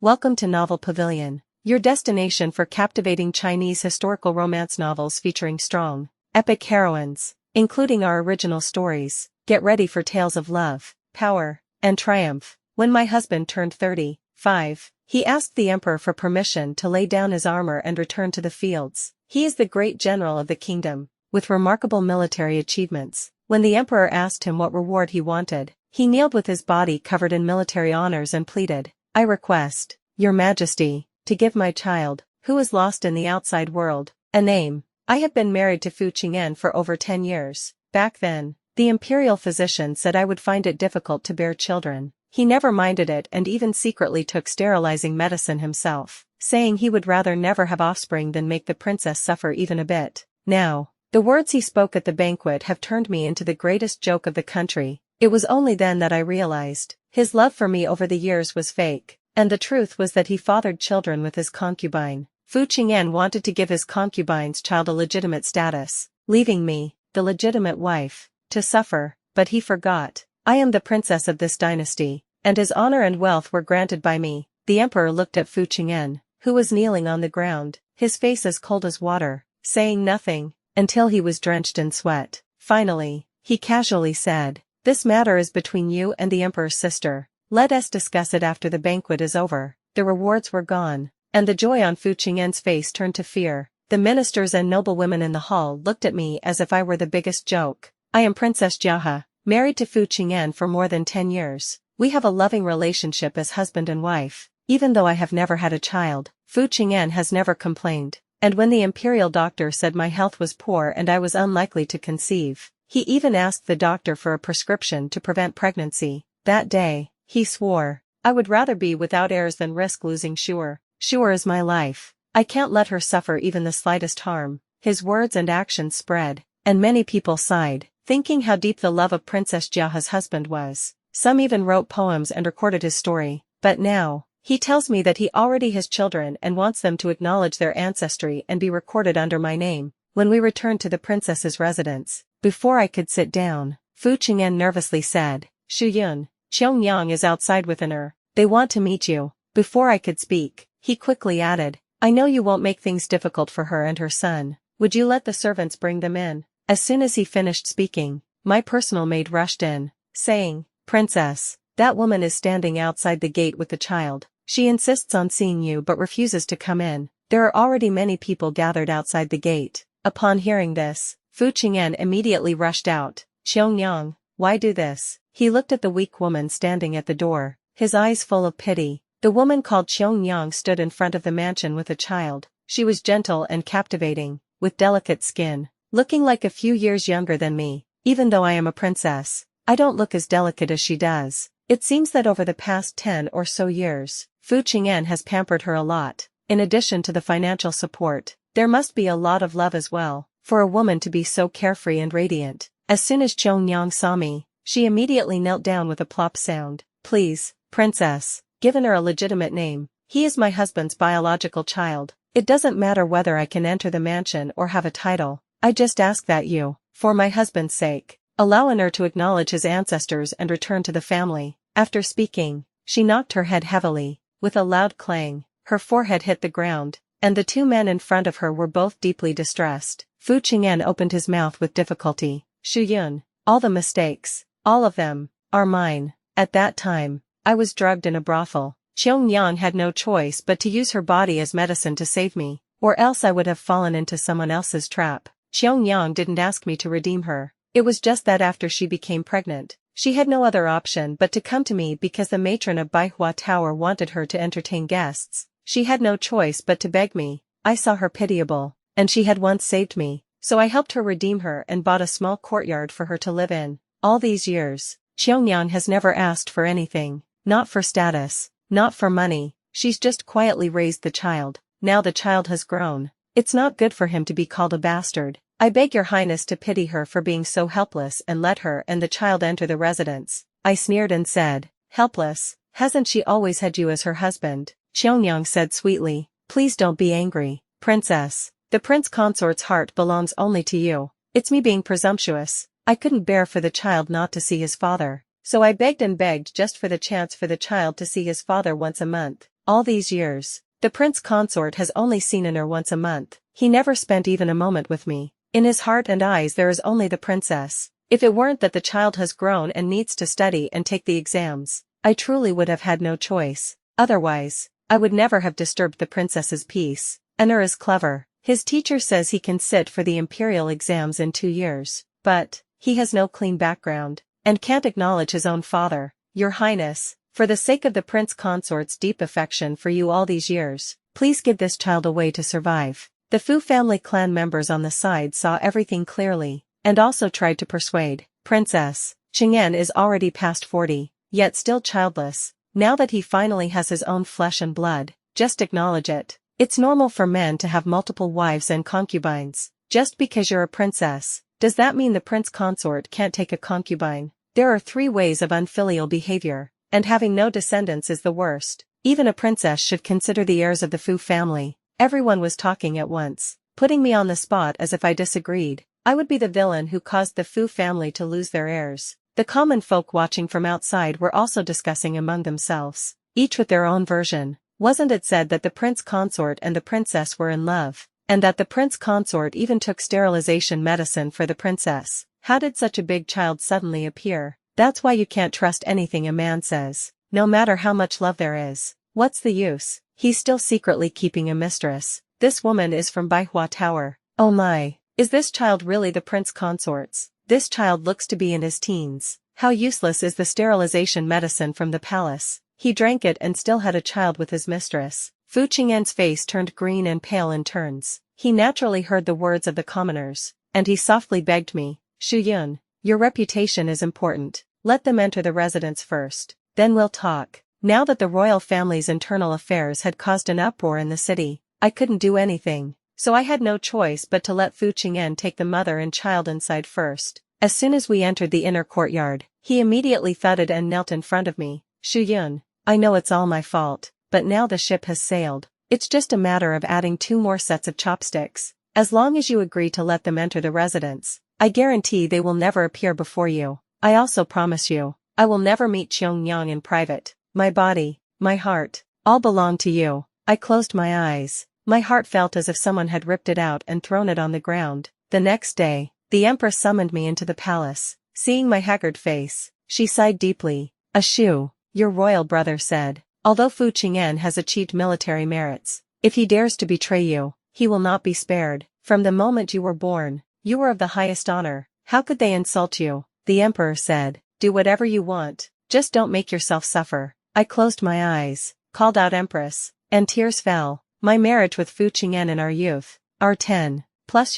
Welcome to Novel Pavilion, your destination for captivating Chinese historical romance novels featuring strong, epic heroines, including our original stories. Get ready for tales of love, power, and triumph. When my husband turned 35, he asked the emperor for permission to lay down his armor and return to the fields. He is the great general of the kingdom, with remarkable military achievements. When the emperor asked him what reward he wanted, he kneeled with his body covered in military honors and pleaded, "I request, Your Majesty, to give my child, who is lost in the outside world, a name. I have been married to Fu Qing'an for over 10 years. Back then, the imperial physician said I would find it difficult to bear children. He never minded it and even secretly took sterilizing medicine himself, saying he would rather never have offspring than make the princess suffer even a bit. Now, the words he spoke at the banquet have turned me into the greatest joke of the country. It was only then that I realized, his love for me over the years was fake, and the truth was that he fathered children with his concubine. Fu Qing'an wanted to give his concubine's child a legitimate status, leaving me, the legitimate wife, to suffer, but he forgot. I am the princess of this dynasty, and his honor and wealth were granted by me." The emperor looked at Fu Qing'an, who was kneeling on the ground, his face as cold as water, saying nothing, until he was drenched in sweat. Finally, he casually said, "This matter is between you and the emperor's sister. Let us discuss it after the banquet is over." The rewards were gone, and the joy on Fu Qing'an's face turned to fear. The ministers and noblewomen in the hall looked at me as if I were the biggest joke. I am Princess Jiahe, married to Fu Qing'an for more than 10 years. We have a loving relationship as husband and wife. Even though I have never had a child, Fu Qing'an has never complained. And when the imperial doctor said my health was poor and I was unlikely to conceive, he even asked the doctor for a prescription to prevent pregnancy. That day, he swore, "I would rather be without heirs than risk losing Sure. Sure is my life. I can't let her suffer even the slightest harm." His words and actions spread, and many people sighed, thinking how deep the love of Princess Jiahe's husband was. Some even wrote poems and recorded his story. But now, he tells me that he already has children and wants them to acknowledge their ancestry and be recorded under my name. When we returned to the princess's residence, before I could sit down, Fu Qing'an nervously said, "Shu Yun, Qiangyang is outside with her. They want to meet you." Before I could speak, he quickly added, "I know you won't make things difficult for her and her son. Would you let the servants bring them in?" As soon as he finished speaking, my personal maid rushed in, saying, "Princess, that woman is standing outside the gate with the child. She insists on seeing you but refuses to come in. There are already many people gathered outside the gate." Upon hearing this, Fu Qing'an immediately rushed out. "Qiangyang, why do this?" He looked at the weak woman standing at the door, his eyes full of pity. The woman called Qiangyang stood in front of the mansion with a child. She was gentle and captivating, with delicate skin, looking like a few years younger than me. Even though I am a princess, I don't look as delicate as she does. It seems that over the past 10 or so years, Fu Qing'an has pampered her a lot. In addition to the financial support, there must be a lot of love as well, for a woman to be so carefree and radiant. As soon as Qiangyang saw me, she immediately knelt down with a plop sound. "Please, princess, given her a legitimate name. He is my husband's biological child. It doesn't matter whether I can enter the mansion or have a title. I just ask that you, for my husband's sake, allow her to acknowledge his ancestors and return to the family." After speaking, she knocked her head heavily. With a loud clang, her forehead hit the ground, and the two men in front of her were both deeply distressed. Fu Qing'an opened his mouth with difficulty. "Shu Yun, all the mistakes, all of them, are mine. At that time, I was drugged in a brothel. Qiangyang had no choice but to use her body as medicine to save me, or else I would have fallen into someone else's trap. Qiangyang didn't ask me to redeem her. It was just that after she became pregnant, she had no other option but to come to me because the matron of Baihua Tower wanted her to entertain guests. She had no choice but to beg me. I saw her pitiable, and she had once saved me, so I helped her redeem her and bought a small courtyard for her to live in. All these years, Qiangyang has never asked for anything, not for status, not for money. She's just quietly raised the child. Now the child has grown. It's not good for him to be called a bastard. I beg your highness to pity her for being so helpless and let her and the child enter the residence." I sneered and said, "Helpless? Hasn't she always had you as her husband?" Qiangyang said sweetly, "Please don't be angry, princess. The prince consort's heart belongs only to you. It's me being presumptuous. I couldn't bear for the child not to see his father, so I begged and begged just for the chance for the child to see his father once a month. All these years, the prince consort has only seen her once a month. He never spent even a moment with me. In his heart and eyes there is only the princess. If it weren't that the child has grown and needs to study and take the exams, I truly would have had no choice. Otherwise, I would never have disturbed the princess's peace. Enur is clever. His teacher says he can sit for the imperial exams in 2 years, but he has no clean background, and can't acknowledge his own father. Your Highness, for the sake of the prince consort's deep affection for you all these years, please give this child a way to survive. The Fu family clan members on the side saw everything clearly, and also tried to persuade. Princess Chang'an is already past 40, yet still childless. Now that he finally has his own flesh and blood, just acknowledge it. It's normal for men to have multiple wives and concubines. Just because you're a princess, does that mean the prince consort can't take a concubine? There are 3 ways of unfilial behavior, and having no descendants is the worst. Even a princess should consider the heirs of the Fu family. Everyone was talking at once, putting me on the spot as if I disagreed. I would be the villain who caused the Fu family to lose their heirs. The common folk watching from outside were also discussing among themselves, each with their own version. Wasn't it said that the prince consort and the princess were in love, and that the prince consort even took sterilization medicine for the princess? How did such a big child suddenly appear? That's why you can't trust anything a man says, no matter how much love there is. What's the use? He's still secretly keeping a mistress. This woman is from Baihua Tower. Oh my, is this child really the prince consort's? This child looks to be in his teens. How useless is the sterilization medicine from the palace? He drank it and still had a child with his mistress. Fu Qing'an's face turned green and pale in turns. He naturally heard the words of the commoners, and he softly begged me, Shu Yun, your reputation is important. Let them enter the residence first. Then we'll talk. Now that the royal family's internal affairs had caused an uproar in the city, I couldn't do anything, so I had no choice but to let Fu Qing'an take the mother and child inside first. As soon as we entered the inner courtyard, he immediately thudded and knelt in front of me. Shu Yun, I know it's all my fault, but now the ship has sailed. It's just a matter of adding 2 more sets of chopsticks. As long as you agree to let them enter the residence, I guarantee they will never appear before you. I also promise you, I will never meet Xiangyang in private. My body, my heart, all belong to you. I closed my eyes. My heart felt as if someone had ripped it out and thrown it on the ground. The next day, the empress summoned me into the palace. Seeing my haggard face, she sighed deeply. Ashu, your royal brother said, although Fu Qing'an has achieved military merits, if he dares to betray you, he will not be spared. From the moment you were born, you were of the highest honor. How could they insult you? The emperor said, do whatever you want, just don't make yourself suffer. I closed my eyes, called out empress, and tears fell. My marriage with Fu Qing'an in our youth, our 10+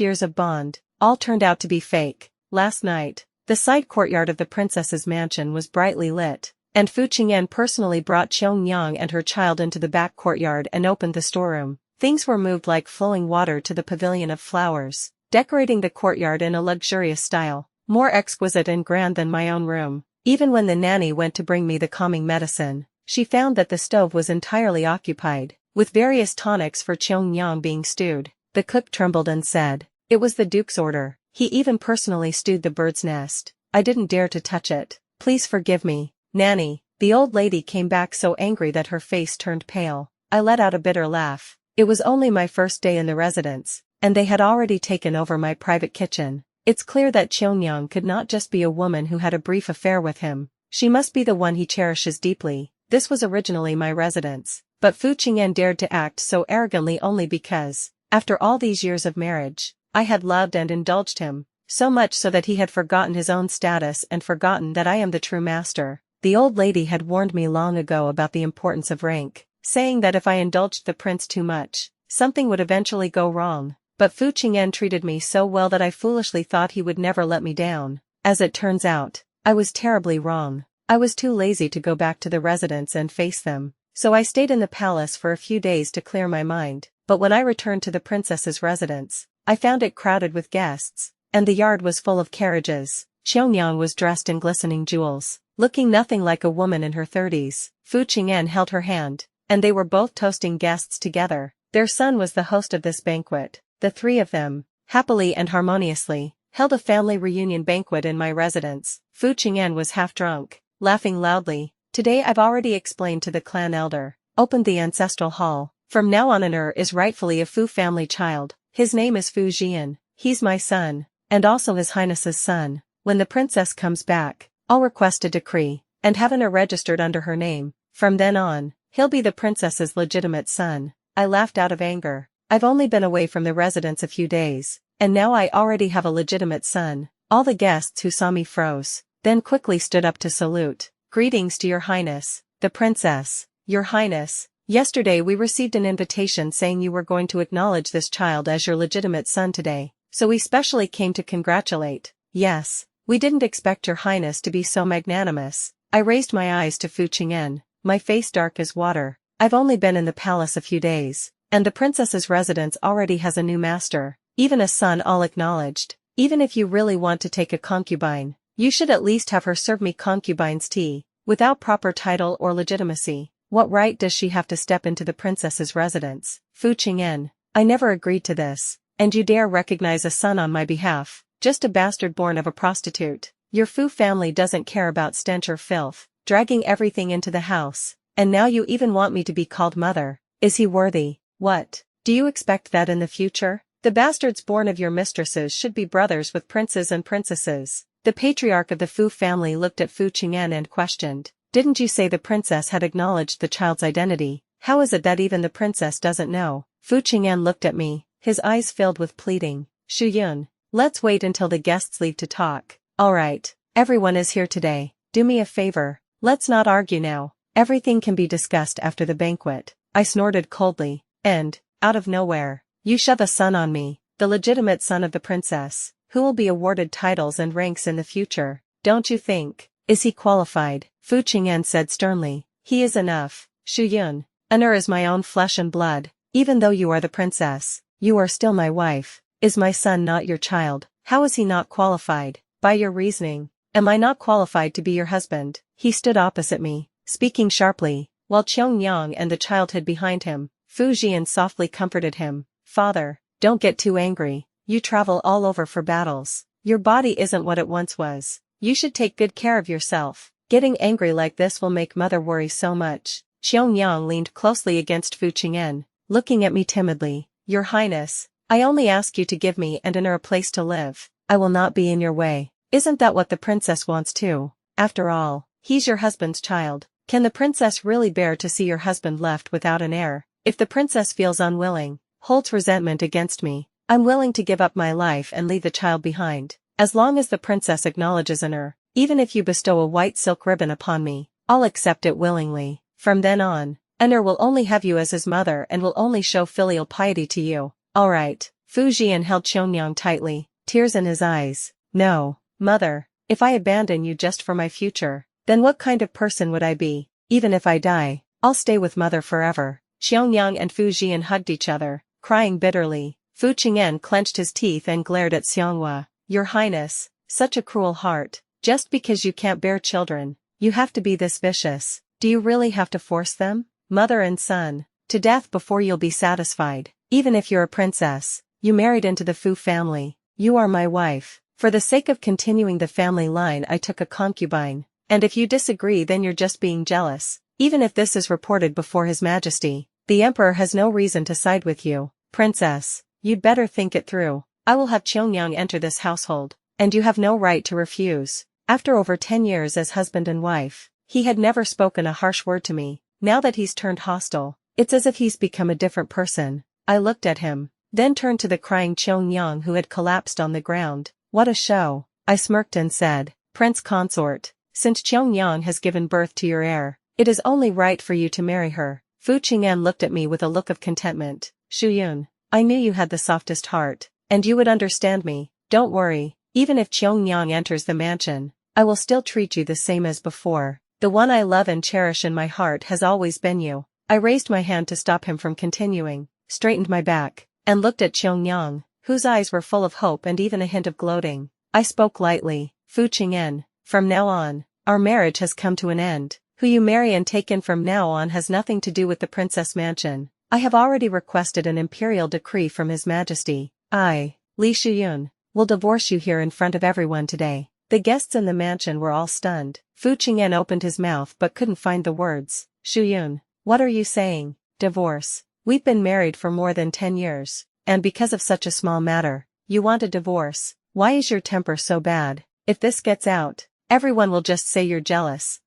years of bond, all turned out to be fake. Last night, the side courtyard of the princess's mansion was brightly lit, and Fu Qing'an personally brought Xiangyang and her child into the back courtyard and opened the storeroom. Things were moved like flowing water to the pavilion of flowers, decorating the courtyard in a luxurious style, more exquisite and grand than my own room. Even when the nanny went to bring me the calming medicine, she found that the stove was entirely occupied, with various tonics for Xiangyang being stewed. The cook trembled and said, it was the duke's order. He even personally stewed the bird's nest. I didn't dare to touch it. Please forgive me, Nanny. The old lady came back so angry that her face turned pale. I let out a bitter laugh. It was only my first day in the residence, and they had already taken over my private kitchen. It's clear that Xiangyang could not just be a woman who had a brief affair with him. She must be the one he cherishes deeply. This was originally my residence, but Fu Qing'an dared to act so arrogantly only because, after all these years of marriage, I had loved and indulged him, so much so that he had forgotten his own status and forgotten that I am the true master. The old lady had warned me long ago about the importance of rank, saying that if I indulged the prince too much, something would eventually go wrong. But Fu Qing'an treated me so well that I foolishly thought he would never let me down. As it turns out, I was terribly wrong. I was too lazy to go back to the residence and face them, so I stayed in the palace for a few days to clear my mind. But when I returned to the princess's residence, I found it crowded with guests, and the yard was full of carriages. Xiangyang was dressed in glistening jewels, looking nothing like a woman in her 30s. Fu Qing'an held her hand, and they were both toasting guests together. Their son was the host of this banquet. The 3 of them, happily and harmoniously, held a family reunion banquet in my residence. Fu Qing'an was half drunk, laughing loudly. Today I've already explained to the clan elder, opened the ancestral hall. From now on Honor is rightfully a Fu family child. His name is Fu Jian. He's my son, and also His Highness's son. When the princess comes back, I'll request a decree, and have Honor registered under her name. From then on, he'll be the princess's legitimate son. I laughed out of anger. I've only been away from the residence a few days, and now I already have a legitimate son. All the guests who saw me froze, then quickly stood up to salute. Greetings to your highness, the princess. Your highness, yesterday we received an invitation saying you were going to acknowledge this child as your legitimate son today, so we specially came to congratulate. Yes, we didn't expect your highness to be so magnanimous. I raised my eyes to Fu Qing'en, my face dark as water. I've only been in the palace a few days, and the princess's residence already has a new master, even a son all acknowledged. Even if you really want to take a concubine, you should at least have her serve me concubine's tea, without proper title or legitimacy. What right does she have to step into the princess's residence? Fu Qing'en, I never agreed to this, and you dare recognize a son on my behalf, just a bastard born of a prostitute. Your Fu family doesn't care about stench or filth, dragging everything into the house, and now you even want me to be called mother. Is he worthy? What? Do you expect that in the future? The bastards born of your mistresses should be brothers with princes and princesses. The patriarch of the Fu family looked at Fu Qing'en and questioned. Didn't you say the princess had acknowledged the child's identity? How is it that even the princess doesn't know? Fu Qing'en looked at me, his eyes filled with pleading. Shu Yun, let's wait until the guests leave to talk. Alright, everyone is here today. Do me a favor, let's not argue now. Everything can be discussed after the banquet. I snorted coldly, and, out of nowhere, you shove a son on me, the legitimate son of the princess, who will be awarded titles and ranks in the future. Don't you think? Is he qualified? Fu Qing'en said sternly. He is enough. Shu Yun, Honor is my own flesh and blood. Even though you are the princess, you are still my wife. Is my son not your child? How is he not qualified? By your reasoning, am I not qualified to be your husband? He stood opposite me, speaking sharply, while Qiangyang and the child hid behind him. Fu Jian softly comforted him. Father, don't get too angry. You travel all over for battles. Your body isn't what it once was. You should take good care of yourself. Getting angry like this will make mother worry so much. Qiangyang leaned closely against Fu Qing'en, looking at me timidly. Your highness, I only ask you to give me and Honor a place to live. I will not be in your way. Isn't that what the princess wants too? After all, he's your husband's child. Can the princess really bear to see your husband left without an heir? If the princess feels unwilling, holds resentment against me, I'm willing to give up my life and leave the child behind. As long as the princess acknowledges Honor, even if you bestow a white silk ribbon upon me, I'll accept it willingly. From then on, Honor will only have you as his mother and will only show filial piety to you. Alright. Fu Jian held Qiangyang tightly, tears in his eyes. No, mother, if I abandon you just for my future, then what kind of person would I be? Even if I die, I'll stay with mother forever. Qiangyang and Fu Jian hugged each other, crying bitterly. Fu Qing'en clenched his teeth and glared at Xianghua. Your highness, such a cruel heart. Just because you can't bear children, you have to be this vicious. Do you really have to force them? Mother and son, to death before you'll be satisfied. Even if you're a princess, you married into the Fu family. You are my wife. For the sake of continuing the family line I took a concubine. And if you disagree then you're just being jealous. Even if this is reported before His Majesty, the Emperor has no reason to side with you. Princess, you'd better think it through. I will have Qiangyang enter this household, and you have no right to refuse. After over 10 years as husband and wife, he had never spoken a harsh word to me. Now that he's turned hostile, it's as if he's become a different person. I looked at him, then turned to the crying Qiangyang who had collapsed on the ground. What a show. I smirked and said, Prince Consort, since Qiangyang has given birth to your heir, it is only right for you to marry her. Fu Qing'en looked at me with a look of contentment. Shu Yun, I knew you had the softest heart, and you would understand me. Don't worry, even if Qiangyang enters the mansion, I will still treat you the same as before. The one I love and cherish in my heart has always been you. I raised my hand to stop him from continuing, straightened my back, and looked at Qiangyang, whose eyes were full of hope and even a hint of gloating. I spoke lightly. Fu Qing'en, from now on, our marriage has come to an end. Who you marry and take in from now on has nothing to do with the princess mansion. I have already requested an imperial decree from His Majesty. I, Li Shuyun, will divorce you here in front of everyone today. The guests in the mansion were all stunned. Fu Qing'en opened his mouth but couldn't find the words. Shuyun, What are you saying? Divorce? We've been married for more than 10 years, and because of such a small matter, you want a divorce? Why is your temper so bad? If this gets out, everyone will just say you're jealous.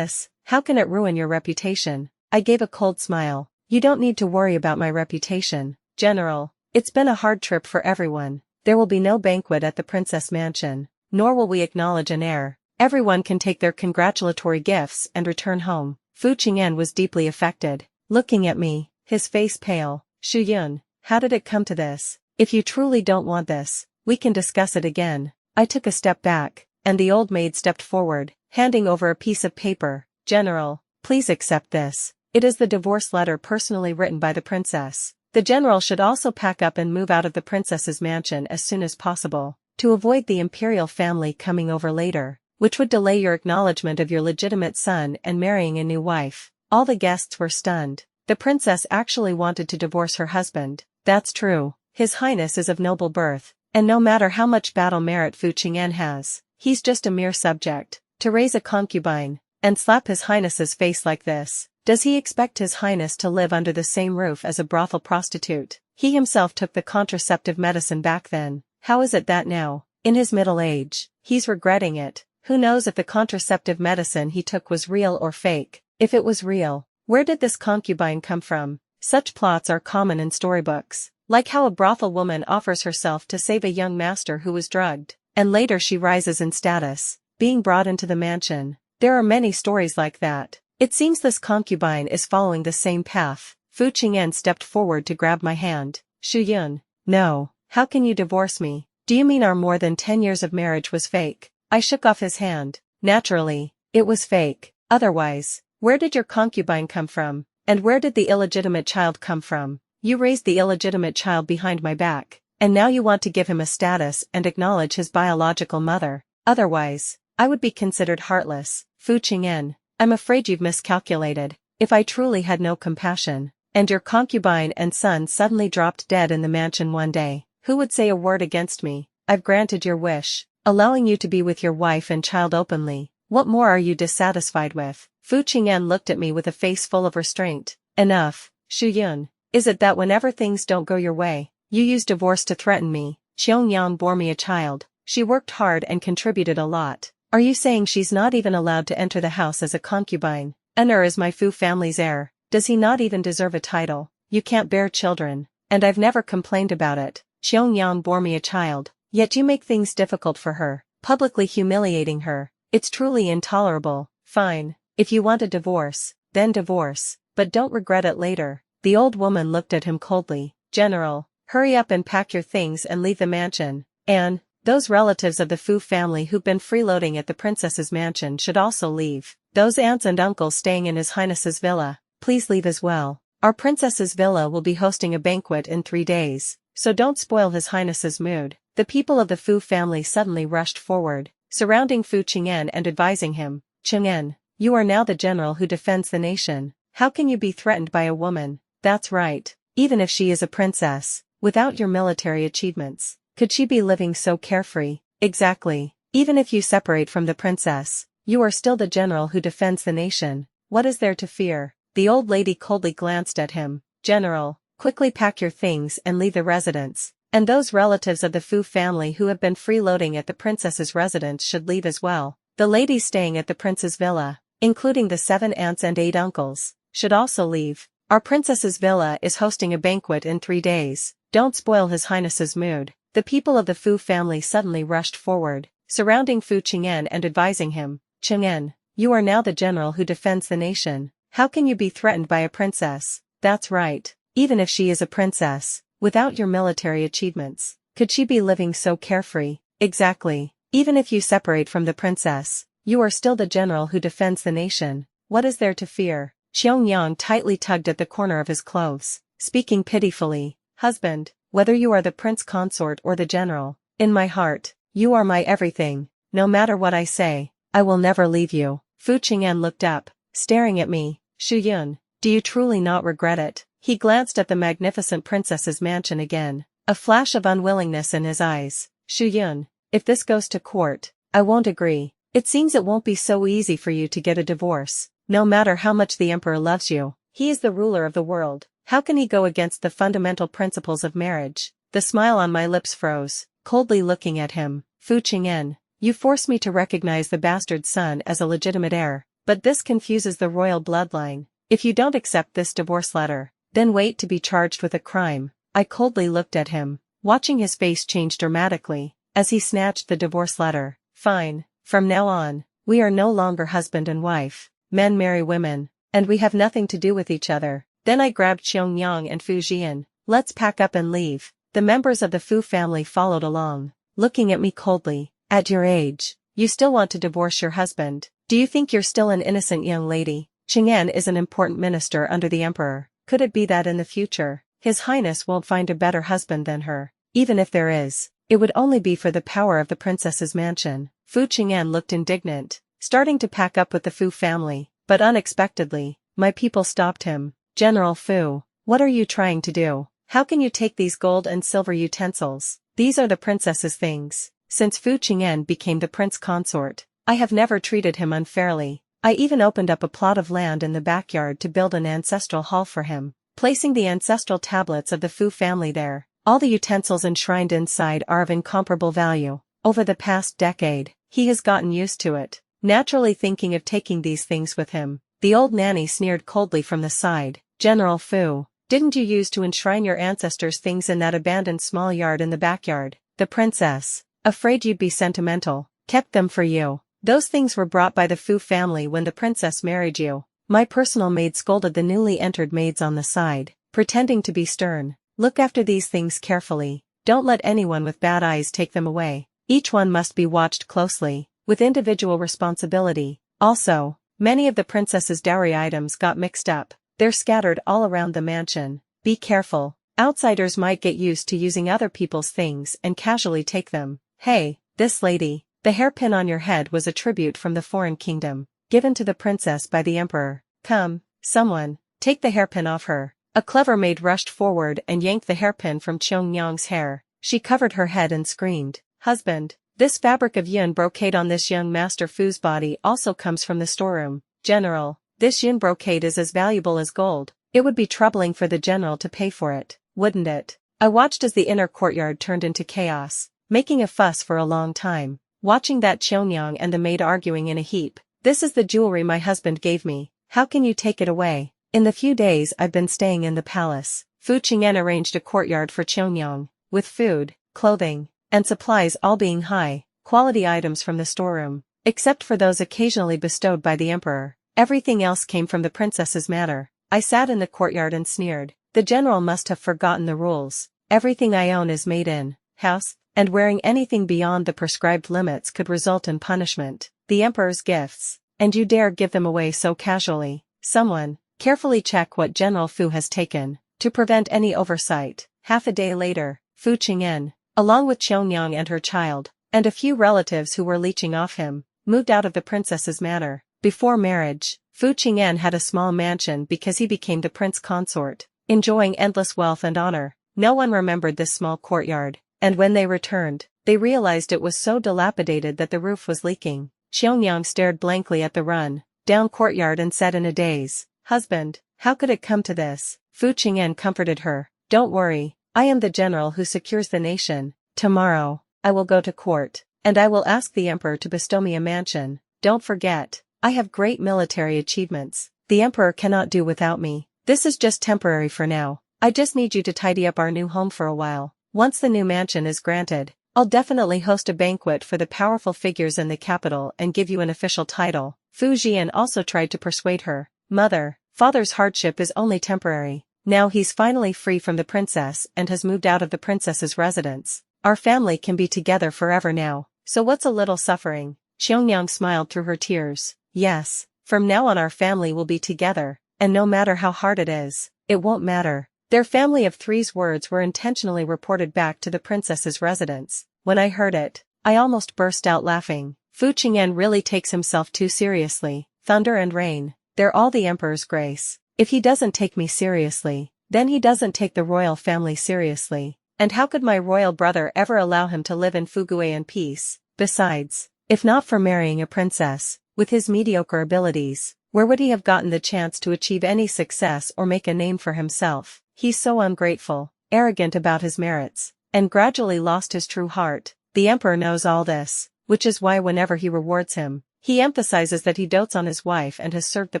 How can it ruin your reputation? I gave a cold smile. You don't need to worry about my reputation, General. It's been a hard trip for everyone. There will be no banquet at the Princess Mansion, nor will we acknowledge an heir. Everyone can take their congratulatory gifts and return home. Fu Qing'an was deeply affected, looking at me, his face pale. Shu Yun, how did it come to this? If you truly don't want this, we can discuss it again. I took a step back, and the old maid stepped forward, handing over a piece of paper. General, please accept this. It is the divorce letter personally written by the princess. The general should also pack up and move out of the princess's mansion as soon as possible, to avoid the imperial family coming over later, which would delay your acknowledgement of your legitimate son and marrying a new wife. All the guests were stunned. The princess actually wanted to divorce her husband. That's true. His Highness is of noble birth, and no matter how much battle merit Fu Qing'an has, he's just a mere subject. To raise a concubine, and slap His Highness's face like this, does he expect His Highness to live under the same roof as a brothel prostitute? He himself took the contraceptive medicine back then. How is it that now, in his middle age, he's regretting it? Who knows if the contraceptive medicine he took was real or fake? If it was real, where did this concubine come from? Such plots are common in storybooks, like how a brothel woman offers herself to save a young master who was drugged, and later she rises in status, being brought into the mansion. There are many stories like that. It seems this concubine is following the same path. Fu Qing'an stepped forward to grab my hand. Shu Yun, no, how can you divorce me? Do you mean our more than 10 years of marriage was fake? I shook off his hand. Naturally, it was fake. Otherwise, where did your concubine come from? And where did the illegitimate child come from? You raised the illegitimate child behind my back, and now you want to give him a status and acknowledge his biological mother. Otherwise, I would be considered heartless. Fu Qing'an, I'm afraid you've miscalculated. If I truly had no compassion, and your concubine and son suddenly dropped dead in the mansion one day, who would say a word against me? I've granted your wish, allowing you to be with your wife and child openly. What more are you dissatisfied with? Fu Qing'an looked at me with a face full of restraint. Enough, Shu Yun. Is it that whenever things don't go your way, you use divorce to threaten me? Xiangyang bore me a child. She worked hard and contributed a lot. Are you saying she's not even allowed to enter the house as a concubine? En'er is my Fu family's heir. Does he not even deserve a title? You can't bear children, and I've never complained about it. Xiangyang bore me a child, yet you make things difficult for her, publicly humiliating her. It's truly intolerable. Fine, if you want a divorce, then divorce, but don't regret it later. The old woman looked at him coldly. General, hurry up and pack your things and leave the mansion. And those relatives of the Fu family who've been freeloading at the princess's mansion should also leave. Those aunts and uncles staying in His Highness's villa, please leave as well. Our princess's villa will be hosting a banquet in 3 days, so don't spoil His Highness's mood. The people of the Fu family suddenly rushed forward, surrounding Fu Qing'an and advising him. Qing'an, you are now the general who defends the nation. How can you be threatened by a woman? That's right, even if she is a princess, without your military achievements, could she be living so carefree? Exactly. Even if you separate from the princess, you are still the general who defends the nation. What is there to fear? The old lady coldly glanced at him. General, quickly pack your things and leave the residence. And those relatives of the Fu family who have been freeloading at the princess's residence should leave as well. The ladies staying at the prince's villa, including the 7 aunts and 8 uncles, should also leave. Our princess's villa is hosting a banquet in 3 days. Don't spoil His Highness's mood. The people of the Fu family suddenly rushed forward, surrounding Fu Qing'an and advising him. Qing'an, you are now the general who defends the nation. How can you be threatened by a princess? That's right, even if she is a princess, without your military achievements, could she be living so carefree? Exactly. Even if you separate from the princess, you are still the general who defends the nation. What is there to fear? Xiangyang tightly tugged at the corner of his clothes, speaking pitifully. Husband, whether you are the prince consort or the general, in my heart, you are my everything. No matter what I say, I will never leave you. Fu Qing'an looked up, staring at me. Shu Yun, do you truly not regret it? He glanced at the magnificent princess's mansion again, a flash of unwillingness in his eyes. Shu Yun, if this goes to court, I won't agree. It seems it won't be so easy for you to get a divorce, no matter how much the emperor loves you. He is the ruler of the world. How can he go against the fundamental principles of marriage? The smile on my lips froze, coldly looking at him. Fu Qing'an, you force me to recognize the bastard son as a legitimate heir, but this confuses the royal bloodline. If you don't accept this divorce letter, then wait to be charged with a crime. I coldly looked at him, watching his face change dramatically, as he snatched the divorce letter. Fine, from now on, we are no longer husband and wife. Men marry women, and we have nothing to do with each other. Then I grabbed Xiangyang and Fu Jian. Let's pack up and leave. The members of the Fu family followed along, looking at me coldly. At your age, you still want to divorce your husband. Do you think you're still an innocent young lady? Qing'an is an important minister under the emperor. Could it be that in the future, His Highness won't find a better husband than her? Even if there is, it would only be for the power of the princess's mansion. Fu Qing'an looked indignant, starting to pack up with the Fu family, but unexpectedly, my people stopped him. General Fu, what are you trying to do? How can you take these gold and silver utensils? These are the princess's things. Since Fu Qing'an became the prince consort, I have never treated him unfairly. I even opened up a plot of land in the backyard to build an ancestral hall for him, placing the ancestral tablets of the Fu family there. All the utensils enshrined inside are of incomparable value. Over the past decade, he has gotten used to it, naturally thinking of taking these things with him. The old nanny sneered coldly from the side. General Fu, didn't you use to enshrine your ancestors' things in that abandoned small yard in the backyard? The princess, afraid you'd be sentimental, kept them for you. Those things were brought by the Fu family when the princess married you. My personal maid scolded the newly entered maids on the side, pretending to be stern. Look after these things carefully. Don't let anyone with bad eyes take them away. Each one must be watched closely, with individual responsibility. Also, many of the princess's dowry items got mixed up. They're scattered all around the mansion. Be careful. Outsiders might get used to using other people's things and casually take them. Hey, this lady, the hairpin on your head was a tribute from the foreign kingdom, given to the princess by the emperor. Come, someone, take the hairpin off her. A clever maid rushed forward and yanked the hairpin from Xiangyang's hair. She covered her head and screamed, "Husband, this fabric of yun brocade on this young master Fu's body also comes from the storeroom. General, this yun brocade is as valuable as gold. It would be troubling for the general to pay for it, wouldn't it?" I watched as the inner courtyard turned into chaos, making a fuss for a long time, watching that Xiangyang and the maid arguing in a heap. This is the jewelry my husband gave me. How can you take it away? In the few days I've been staying in the palace, Fu Qing'an arranged a courtyard for Xiangyang, with food, clothing, and supplies all being high-quality items from the storeroom, except for those occasionally bestowed by the emperor. Everything else came from the princess's manor. I sat in the courtyard and sneered. The general must have forgotten the rules. Everything I own is made in house, and wearing anything beyond the prescribed limits could result in punishment. The emperor's gifts, and you dare give them away so casually. Someone, carefully check what General Fu has taken, to prevent any oversight. Half a day later, Fu Qing'an, along with Xiangyang and her child, and a few relatives who were leeching off him, moved out of the princess's manor. Before marriage, Fu Qing'an had a small mansion because he became the prince consort, enjoying endless wealth and honor. No one remembered this small courtyard, and when they returned, they realized it was so dilapidated that the roof was leaking. Xiangyang stared blankly at the run-down courtyard and said in a daze, "Husband, how could it come to this?" Fu Qing'an comforted her. "Don't worry, I am the general who secures the nation. Tomorrow, I will go to court, and I will ask the emperor to bestow me a mansion. Don't forget, I have great military achievements. The emperor cannot do without me. This is just temporary for now. I just need you to tidy up our new home for a while. Once the new mansion is granted, I'll definitely host a banquet for the powerful figures in the capital and give you an official title." Fu Jian also tried to persuade her. "Mother, father's hardship is only temporary. Now he's finally free from the princess and has moved out of the princess's residence. Our family can be together forever now, so what's a little suffering?" Xiangyang smiled through her tears. "Yes, from now on our family will be together, and no matter how hard it is, it won't matter." Their family of three's words were intentionally reported back to the princess's residence. When I heard it, I almost burst out laughing. Fu Qing'an really takes himself too seriously. Thunder and rain, they're all the emperor's grace. If he doesn't take me seriously, then he doesn't take the royal family seriously. And how could my royal brother ever allow him to live in Fugui in peace? Besides, if not for marrying a princess, with his mediocre abilities, Where would he have gotten the chance to achieve any success or make a name for himself? He's so ungrateful, arrogant about his merits, and gradually lost his true heart. The emperor knows all this, which is why whenever he rewards him, he emphasizes that he dotes on his wife and has served the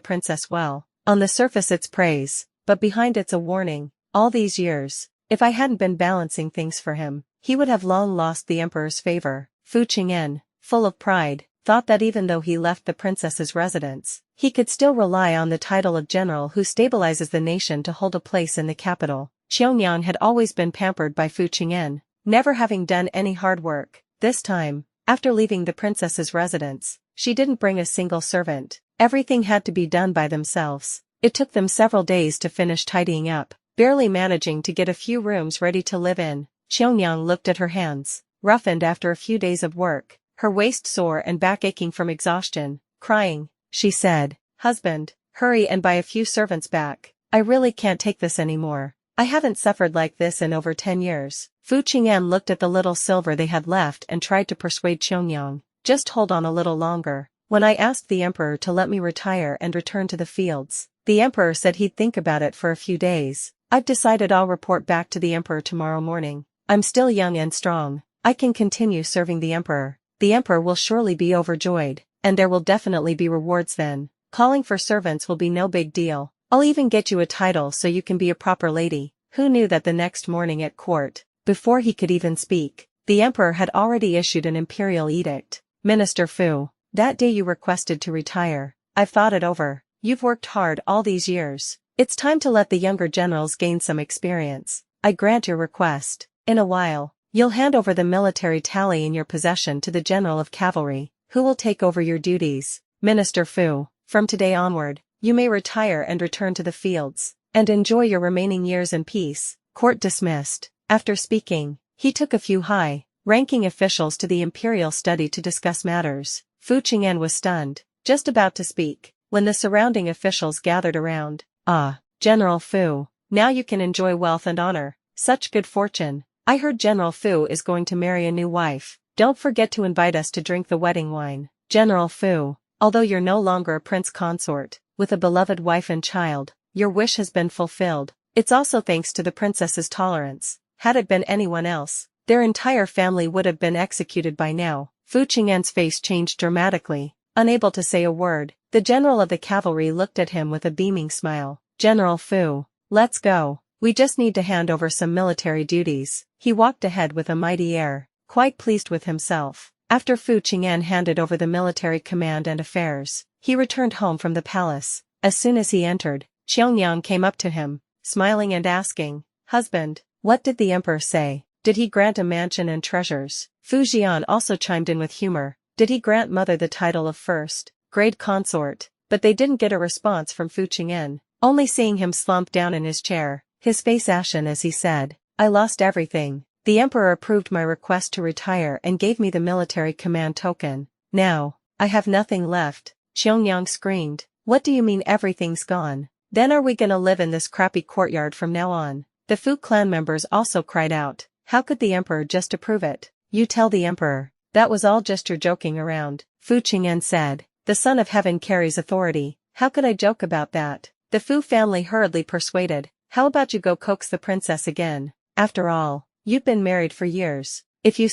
princess well. On the surface it's praise, but behind it's a warning. All these years, if I hadn't been balancing things for him, he would have long lost the emperor's favor. Fu Qing'an, full of pride, thought that even though he left the princess's residence, he could still rely on the title of general who stabilizes the nation to hold a place in the capital. Xiangyang had always been pampered by Fu Qing'an, never having done any hard work. This time, after leaving the princess's residence, she didn't bring a single servant. Everything had to be done by themselves. It took them several days to finish tidying up, barely managing to get a few rooms ready to live in. Xiangyang looked at her hands, roughened after a few days of work, her waist sore and back aching from exhaustion. Crying, she said, "Husband, hurry and buy a few servants back. I really can't take this anymore. I haven't suffered like this in over 10 years. Fu Qing'an looked at the little silver they had left and tried to persuade Xiangyang, "Just hold on a little longer. When I asked the emperor to let me retire and return to the fields, the emperor said he'd think about it for a few days. I've decided I'll report back to the emperor tomorrow morning. I'm still young and strong. I can continue serving the emperor. The emperor will surely be overjoyed, and there will definitely be rewards then. Calling for servants will be no big deal. I'll even get you a title so you can be a proper lady." Who knew that the next morning at court, before he could even speak, the emperor had already issued an imperial edict. "Minister Fu, that day you requested to retire. I've thought it over. You've worked hard all these years. It's time to let the younger generals gain some experience. I grant your request. In a while, you'll hand over the military tally in your possession to the general of cavalry, who will take over your duties. Minister Fu, from today onward, you may retire and return to the fields, and enjoy your remaining years in peace." Court dismissed. After speaking, he took a few high-ranking officials to the imperial study to discuss matters. Fu Qing'an was stunned, just about to speak, when the surrounding officials gathered around. "Ah, General Fu, now you can enjoy wealth and honor. Such good fortune. I heard General Fu is going to marry a new wife. Don't forget to invite us to drink the wedding wine. General Fu, although you're no longer a prince consort, with a beloved wife and child, your wish has been fulfilled. It's also thanks to the princess's tolerance. Had it been anyone else, their entire family would have been executed by now." Fu Qing'an's face changed dramatically. Unable to say a word, the general of the cavalry looked at him with a beaming smile. "General Fu, let's go. We just need to hand over some military duties." He walked ahead with a mighty air, quite pleased with himself. After Fu Qing'an handed over the military command and affairs, he returned home from the palace. As soon as he entered, Xiangyang came up to him, smiling and asking, "Husband, what did the emperor say? Did he grant a mansion and treasures?" Fu Jian also chimed in with humor. "Did he grant mother the title of first-grade consort?" But they didn't get a response from Fu Qing'an, only seeing him slump down in his chair, his face ashen as he said, "I lost everything. The emperor approved my request to retire and gave me the military command token. Now, I have nothing left." Xiangyang screamed, "What do you mean everything's gone? Then are we gonna live in this crappy courtyard from now on?" The Fu clan members also cried out, "How could the emperor just approve it?" "You tell the emperor, that was all just your joking around," Fu Qing'an said. "The Son of Heaven carries authority. How could I joke about that?" The Fu family hurriedly persuaded, "How about you go coax the princess again? After all, you've been married for years. If you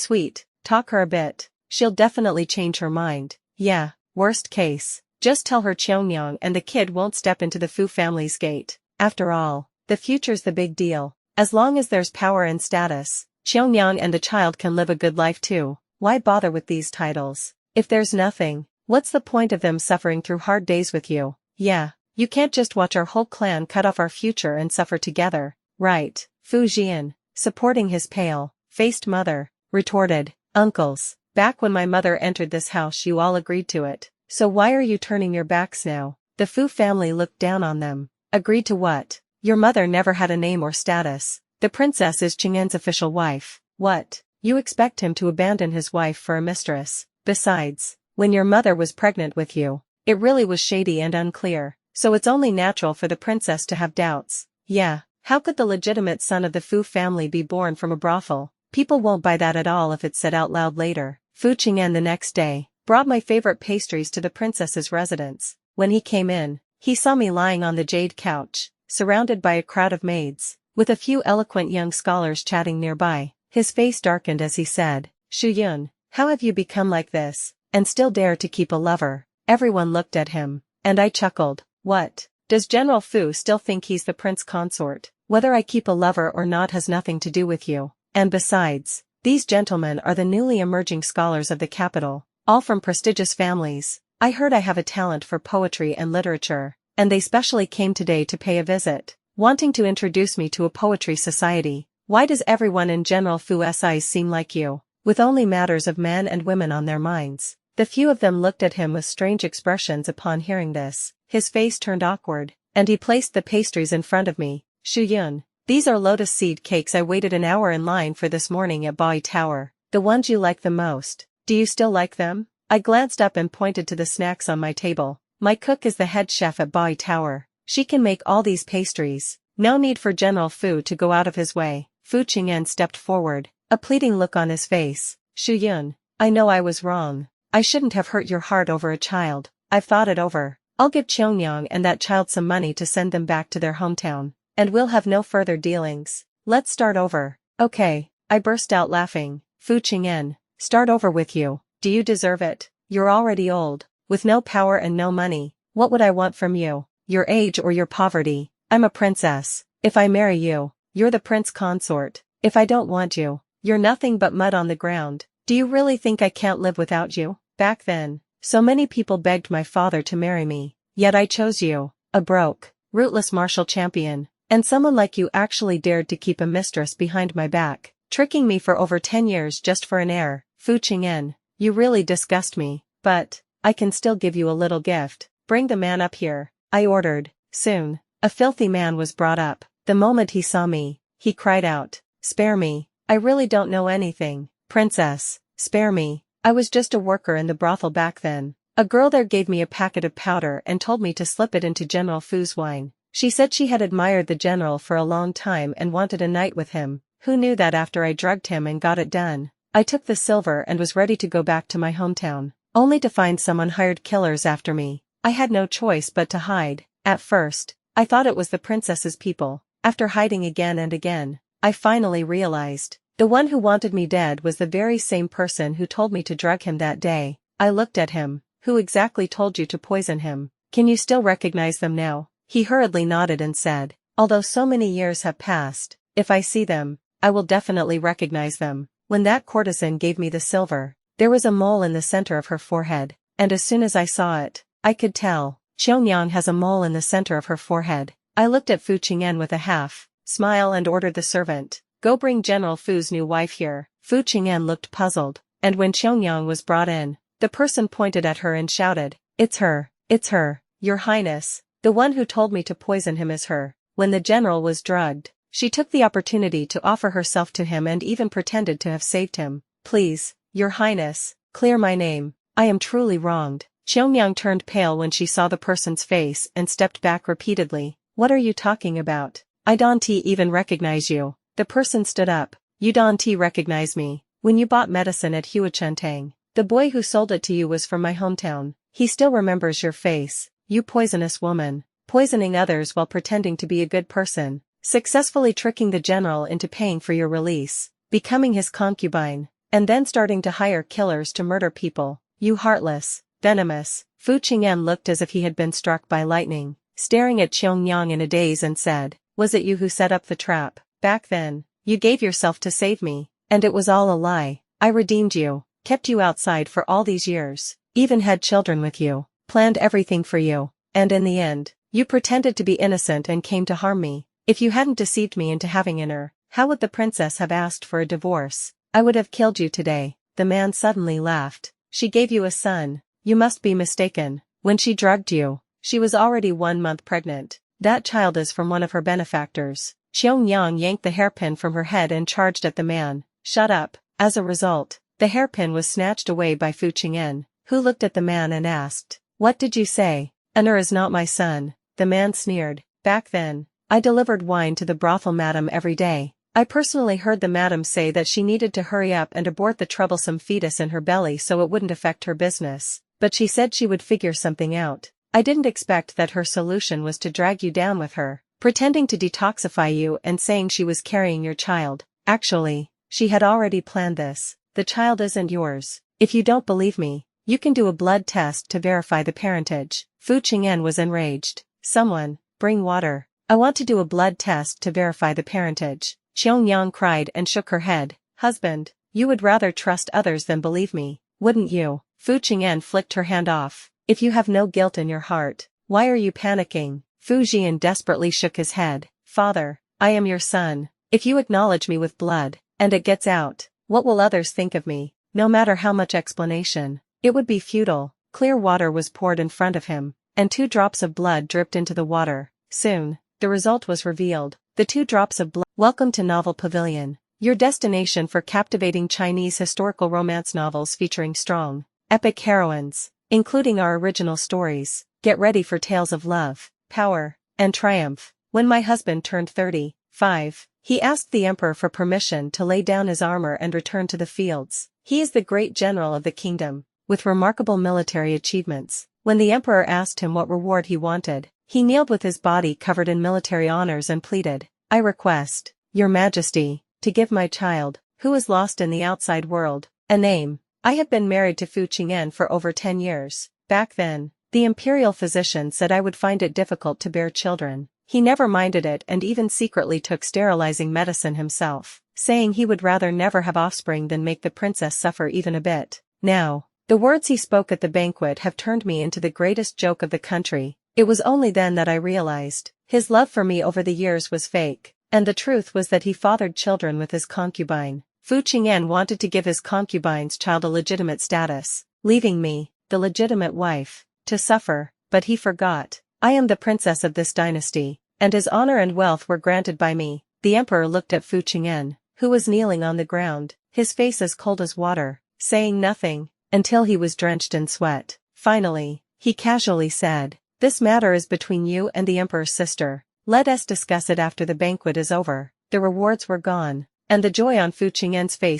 talk her a bit, she'll definitely change her mind. Yeah, worst case, just tell her Xiangyang and the kid won't step into the Fu family's gate. After all, the future's the big deal. As long as there's power and status, Xiangyang and the child can live a good life too. Why bother with these titles? If there's nothing, what's the point of them suffering through hard days with you? Yeah, you can't just watch our whole clan cut off our future and suffer together, right?" Fu Jian, supporting his pale-faced mother, retorted, "Uncles, back when my mother entered this house you all agreed to it, so why are you turning your backs now?" The Fu family looked down on them. "Agreed to what? Your mother never had a name or status. The princess is Qing'an's official wife. What? You expect him to abandon his wife for a mistress? Besides, when your mother was pregnant with you, it really was shady and unclear, so it's only natural for the princess to have doubts. Yeah, how could the legitimate son of the Fu family be born from a brothel? People won't buy that at all if it's said out loud later." Fu Qing'an the next day brought my favorite pastries to the princess's residence. When he came in, he saw me lying on the jade couch, surrounded by a crowd of maids, with a few eloquent young scholars chatting nearby. His face darkened as he said, "Shu Yun, how have you become like this, and still dare to keep a lover?" Everyone looked at him, and I chuckled. What? Does General Fu still think he's the prince consort? Whether I keep a lover or not has nothing to do with you. And besides, these gentlemen are the newly emerging scholars of the capital, all from prestigious families. I heard I have a talent for poetry and literature, and they specially came today to pay a visit, wanting to introduce me to a poetry society. Why does everyone in General Fu's eyes seem like you, with only matters of men and women on their minds? The few of them looked at him with strange expressions upon hearing this. His face turned awkward, and he placed the pastries in front of me. "Shu Yun, these are lotus seed cakes I waited an hour in line for this morning at Bai Tower. The ones you like the most. Do you still like them?" I glanced up and pointed to the snacks on my table. "My cook is the head chef at Bai Tower. She can make all these pastries. No need for General Fu to go out of his way." Fu Qing'an stepped forward, a pleading look on his face. "Shu Yun, I know I was wrong. I shouldn't have hurt your heart over a child. I've thought it over. I'll give Qiangyang and that child some money to send them back to their hometown, and we'll have no further dealings. Let's start over." "Okay," I burst out laughing. "Fu Qing'an, start over with you. Do you deserve it? You're already old, with no power and no money. What would I want from you? Your age or your poverty? I'm a princess. If I marry you, you're the prince consort. If I don't want you, you're nothing but mud on the ground. Do you really think I can't live without you?" Back then, so many people begged my father to marry me, yet I chose you, a broke, rootless martial champion, and someone like you actually dared to keep a mistress behind my back, tricking me for over 10 years just for an heir. Fu Qing'an, you really disgust me, but I can still give you a little gift. Bring the man up here, I ordered. Soon, a filthy man was brought up. The moment he saw me, he cried out, "Spare me, I really don't know anything. Princess, spare me. I was just a worker in the brothel back then." A girl there gave me a packet of powder and told me to slip it into General Fu's wine. She said she had admired the general for a long time and wanted a night with him. Who knew that after I drugged him and got it done, I took the silver and was ready to go back to my hometown, only to find someone hired killers after me. I had no choice but to hide. At first, I thought it was the princess's people. After hiding again and again, I finally realized the one who wanted me dead was the very same person who told me to drug him that day. I looked at him. "Who exactly told you to poison him? Can you still recognize them now?" He hurriedly nodded and said, "Although so many years have passed, if I see them, I will definitely recognize them." When that courtesan gave me the silver, there was a mole in the center of her forehead, and as soon as I saw it, I could tell. Qiangyang has a mole in the center of her forehead. I looked at Fu Qing'an with a half-smile and ordered the servant, "Go bring General Fu's new wife here." Fu Qing'an looked puzzled, and when Qiangyang was brought in, the person pointed at her and shouted, "It's her, Your Highness, the one who told me to poison him is her." When the general was drugged, she took the opportunity to offer herself to him and even pretended to have saved him. "Please, Your Highness, clear my name. I am truly wronged." Qiangyang turned pale when she saw the person's face and stepped back repeatedly. "What are you talking about? I don't even recognize you." The person stood up. "You don't recognize me? When you bought medicine at Huachentang, the boy who sold it to you was from my hometown. He still remembers your face. You poisonous woman, poisoning others while pretending to be a good person, successfully tricking the general into paying for your release, becoming his concubine, and then starting to hire killers to murder people. You heartless, venomous." Fu Qing'an looked as if he had been struck by lightning, staring at Qiangyang in a daze and said, "Was it you who set up the trap? Back then, you gave yourself to save me, and it was all a lie. I redeemed you, kept you outside for all these years, even had children with you, planned everything for you, and in the end, you pretended to be innocent and came to harm me. If you hadn't deceived me into having an heir, how would the princess have asked for a divorce? I would have killed you today." The man suddenly laughed. "She gave you a son. You must be mistaken. When she drugged you, she was already 1 month pregnant. That child is from one of her benefactors." Qiangyang yanked the hairpin from her head and charged at the man. "Shut up." As a result, the hairpin was snatched away by Fu Qing'an, who looked at the man and asked, "What did you say?" "An heir is not my son." The man sneered. "Back then, I delivered wine to the brothel madam every day. I personally heard the madam say that she needed to hurry up and abort the troublesome fetus in her belly so it wouldn't affect her business, but she said she would figure something out. I didn't expect that her solution was to drag you down with her, pretending to detoxify you and saying she was carrying your child. Actually, she had already planned this. The child isn't yours. If you don't believe me, you can do a blood test to verify the parentage. Fu Qingyan was enraged. Someone, bring water. I want to do a blood test to verify the parentage. Xiangyang cried and shook her head. Husband, you would rather trust others than believe me, wouldn't you? Fu Qingyan flicked her hand off. If you have no guilt in your heart, why are you panicking? Fu Jian desperately shook his head. Father, I am your son. If you acknowledge me with blood, and it gets out, what will others think of me? No matter how much explanation, it would be futile. Clear water was poured in front of him, and 2 drops of blood dripped into the water. Soon, the result was revealed. The 2 drops of blood. Welcome to Novel Pavilion, your destination for captivating Chinese historical romance novels featuring strong, epic heroines, including our original stories. Get ready for tales of love, power, and triumph. When my husband turned 35, he asked the emperor for permission to lay down his armor and return to the fields. He is the great general of the kingdom, with remarkable military achievements. When the emperor asked him what reward he wanted, he kneeled with his body covered in military honors and pleaded, I request, Your Majesty, to give my child, who is lost in the outside world, a name. I have been married to Fu Qingyan for over 10 years. Back then, the imperial physician said I would find it difficult to bear children. He never minded it and even secretly took sterilizing medicine himself, saying he would rather never have offspring than make the princess suffer even a bit. Now, the words he spoke at the banquet have turned me into the greatest joke of the country. It was only then that I realized, his love for me over the years was fake, and the truth was that he fathered children with his concubine. Fu Qingyan wanted to give his concubine's child a legitimate status, leaving me, the legitimate wife, to suffer, but he forgot. I am the princess of this dynasty, and his honor and wealth were granted by me. The emperor looked at Fu Qingyan, who was kneeling on the ground, his face as cold as water, saying nothing, until he was drenched in sweat. Finally, he casually said, This matter is between you and the emperor's sister. Let us discuss it after the banquet is over. The rewards were gone, and the joy on Fu Qingyan's face